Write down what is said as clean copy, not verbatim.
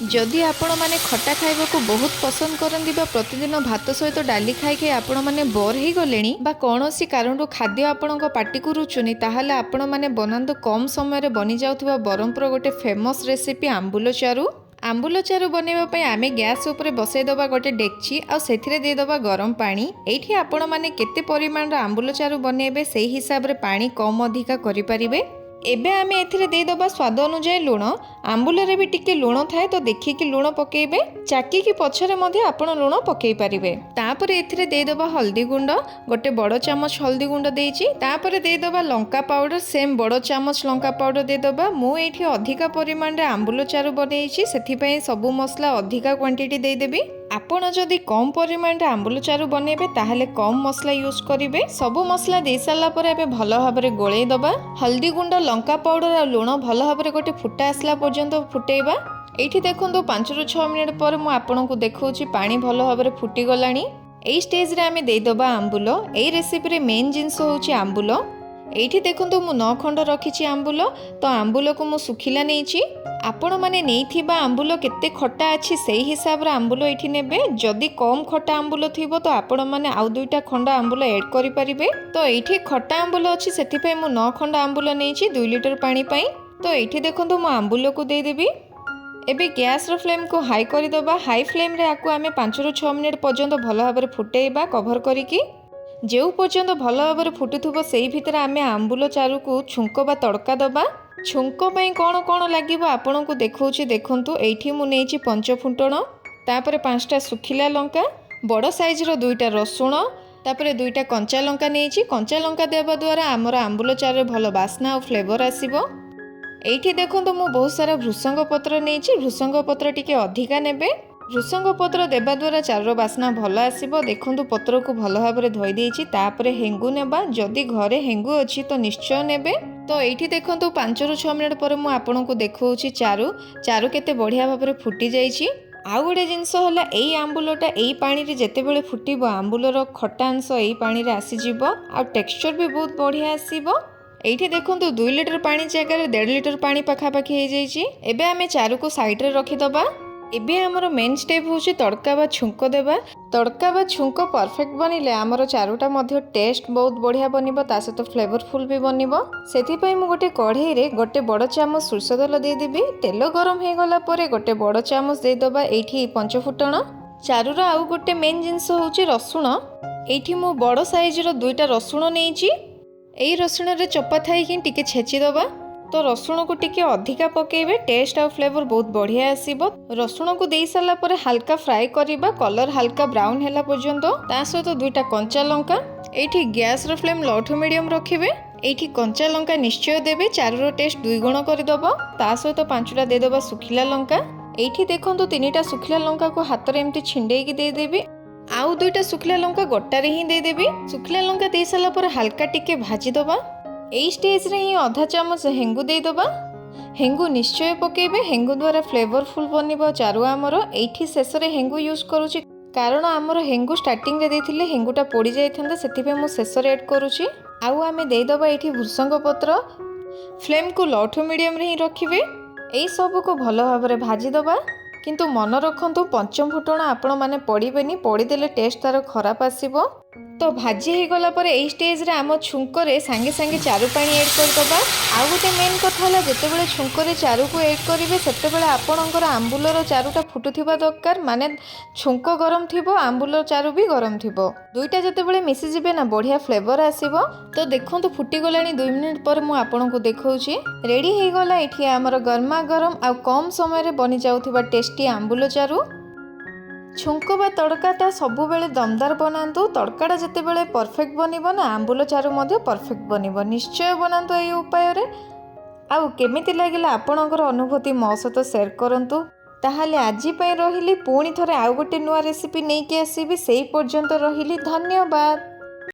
जदि आपण मैंने खटा खाइबा को बहुत पसंद करती प्रतिदिन भात सहित डाली खाई खाई आपण मैंने बोर हो गले कौन सी कारण खाद्य आपण पार्टी को रुचुनी ताहले आपण मैंने बनातु कम समय बनी जाउथुबा ब्रह्मपुर गोटे फेमस रेसिपी आंबुल चारू। आंबुल चारू बनवाई आम गैस उपर बसईदबा गोटे डेक्ची आउ देदबा गरम पानी। एठी आपण मैंने केते परिमाण आंबुल चारू बनइबे से हिसाब रे पानी कम अधिका करि परिबे। एबे आमे एथिरे देदबा स्वाद अनुसार लुण। आंबुल रे भी टिके लुण थाए तो देखिकी लुण पकेइबे, चाकी की पछरे मध्ये आपण लुण पकेइ पारिबे। तापर एथिरे देदबा हल्दी गुंड, गोटे बड़ चामच हल्दी गुंड देइची। तापर देदबा लंका पाउडर, सेम बड़ चामच लंका पाउडर देदबा। मु एठी अधिका परिमाण रे आंबुल चारू बनइची सेथि पई सबु मसला अधिका क्वांटिटी दे देबी। आपण जदि कम परिमाण रे आंबुल चारू बनेबे ताहले कम मसला यूज करिवे। सबु मसला दे साला पर एबे भलो भाबरे गोळेई दबा। हल्दी गुंड, लंका पाउडर आ लुण भलो भाबरे गोटे फुटा आसला पर्यंत फुटेइबा। एठी देखंतु 5 ରୁ 6 मिनिट पर मु आपनकु देखौची पानी भलो भाबरे फुटी गलानी। एई स्टेज रे आमे दे दबा आंबुल। एई रेसिपी रे मेन जिंस होउची आंबुल। एठी देखंतु मु 9 खंड रखिची आंबुल। तो आंबुल को मु सुखिला नेइची। आपण माने नेइथिबा आंबुल केते खट्टा अछि सेही हिसाब रे आंबुल एठी नेबे। जदि कम खट्टा आंबुल थिबो तो आपण माने आउ 2टा खंड आंबुल ऐड करि परिबे। तो एठी खट्टा आंबुल अछि सेथि पई मु 9 खंड आंबुल नेइची 2 लिटर पानी पई। तो एठी देखंतु मु आंबुल को दे देबी। एबे गैस रो फ्लेम को हाई करि दबा। हाई फ्लेम रे आकु आमे 5 ରୁ 6 मिनिट पर्यंत भलो भाबरे फुटेइबा कवर करिकी। जेउ पर्यंत भलो भाबरे फुटुथुबो सेही भितर आमे आंबुल चारू को छुंक बा तड़का दबा। छुंक पई कोन कोन लागिबो आपनकु देखौची देखंतु। एठी मु नेइची 5 फुटण, तापरे 5टा सुखिला लंका, बड़ साइज रो 2टा रसुण, तापरे 2टा कंचा लंका नेइची। कंचा लंका देबा द्वारा हमर आंबुल चारू भलो बास्ना और फ्लेवर आसीबो। एठी देखंतु मु बहुत सारा भृसंग पत्र नेइची। भृसंग पत्र टिके अधिका नेबे। भृसंग पत्र देबा द्वारा चारूर बास्ना भलो आसीबो। देखंतु पत्र को भलो भाबरे धोई देइची। तापरे हेंगु नेबा। जदि घरे हेंगु अछि तो निश्चय नेबे। तो एठी देखंतु 5 ରୁ 6 मिनिट पर मु आपनकु देखौची चारू। चारू केते बढ़िया भाबरे फुटी जाइची। आउ गोटे जिनस होला एई आंबुलटा एई पानी रे जेते बेले फुटिबो आंबुलर खट्टा अंश एई पानी रे आसी जिवो आ टेक्सचर भी बहुत बढ़िया आसीबो। एठी देखंतु 2 लिटर पानी जगह 1.5 लिटर पानी पाखापाखी हो जाइए। एबे आमे चारू को साइड रे रखिदबा। एबे हमर मेन स्टेप होची तड़का बा छुंक देबा। तड़का बा छुंक परफेक्ट बनिले हमर चारूटा मध्ये टेस्ट बहुत बढ़िया बनिबो, ता सहित फ्लेवरफुल भी बनिबो। सेथि पई मु गोटे कढ़ई रे गोटे बड़ चामच सुरसो तेल दे देबी। तेल गरम हे गला परे गोटे बड़ चामच दे दबा एठी 5 फुटण। चारूर आउ गोटे मेन जिंस होची रसुण। एठी मु बड़ साइज रो 2टा रसुण नेइची। एई रसुण रे चपा थाई कि टिके छेची दबा। तो रसुण को टिके अधिका पकेइबे, टेस्ट और फ्लेवर बहुत बढ़िया आसीबो। रसुण को देई साला परे हल्का फ्राई करिबा, कलर हल्का ब्राउन हैला पर्यंत। ता सहित 2टा कंचा लंका। एठी गैस रो फ्लेम लो टू मीडियम रखिबे। एठी कंचा लंका निश्चय देबे, चारूर टेस्ट 2 गुण कर दबो। ता सहित 5टा दे दबा सुखिला लंका। एठी देखंतु 3टा सुखिला लंका को हाथ रे एम्ति छिंडेई की दे देबी। आउ 2टा सुखिला लंका गोटारे ही दे देबी। सुखिला लंका दे साला पर हल्का टिके भाजी दबा। एई स्टेज रे ही आधा चामच हेंगु दे दबा। हेंगु निश्चय पकेइबे, हेंगु द्वारा फ्लेवरफुल बनिबो चारू आमर। एठी शेष रे हेंगु यूज करूची कारण आमर हेंगु स्टार्टिंग रे देथिले हेंगुटा पोड़ी जाइथांदा, सेथि पे मु शेष रे ऐड करूची। आउ आमे दे दबा एठी भृसंग पत्र। फ्लेम को लो टू मीडियम रे ही रखिबे। एई सब को भलो भाबरे भाजी दबा। किंतु मन रखंतु 5 फुटण आपण माने पड़ीबेनी, पड़ी देले टेस्ट तार खराब आसीबो। तो भाजी हो गला पर एई स्टेज रे आम छुंक रे सांगे सांगे चारू पानी ऐड कर दबा। आउ गोटे मेन कथा होला जेतेबेले छुंक रे चारू को ऐड करिवे सेतेबेले आपणकर आंबुलर चारूटा फुटुथिबा दरकार। माने छुंक गरम थिबो, आंबुलर चारू भी गरम थिबो। दुईटा जेतेबेले मिसि जिवे ना बढ़िया फ्लेवर आसीबो। तो देखंतु फुटी गलानी 2 मिनिट पर मु आपणकु देखौची। रेडी हे गला एठी हमर गरमा गरम आ कम समय रे बनि जाउथिबा टेस्टी आंबुल चारू। छुंक बा तड़काटा सबु बेले दमदार बनातु। तड़काटा जिते बेले परफेक्ट बनिबो ना आंबुल चारू मध्ये परफेक्ट बनिबो। निश्चय बनातु एई उपाय रे। आउ केमिति लागिला आपणकर अनुभूति मो सहित शेयर करंतु। ताहाले आजि पई रहिली, पुणी थरे आउ गोटे नुआ रेसिपी नेकी आसीबी। सेई पर्यंत रहिली, धन्यवाद।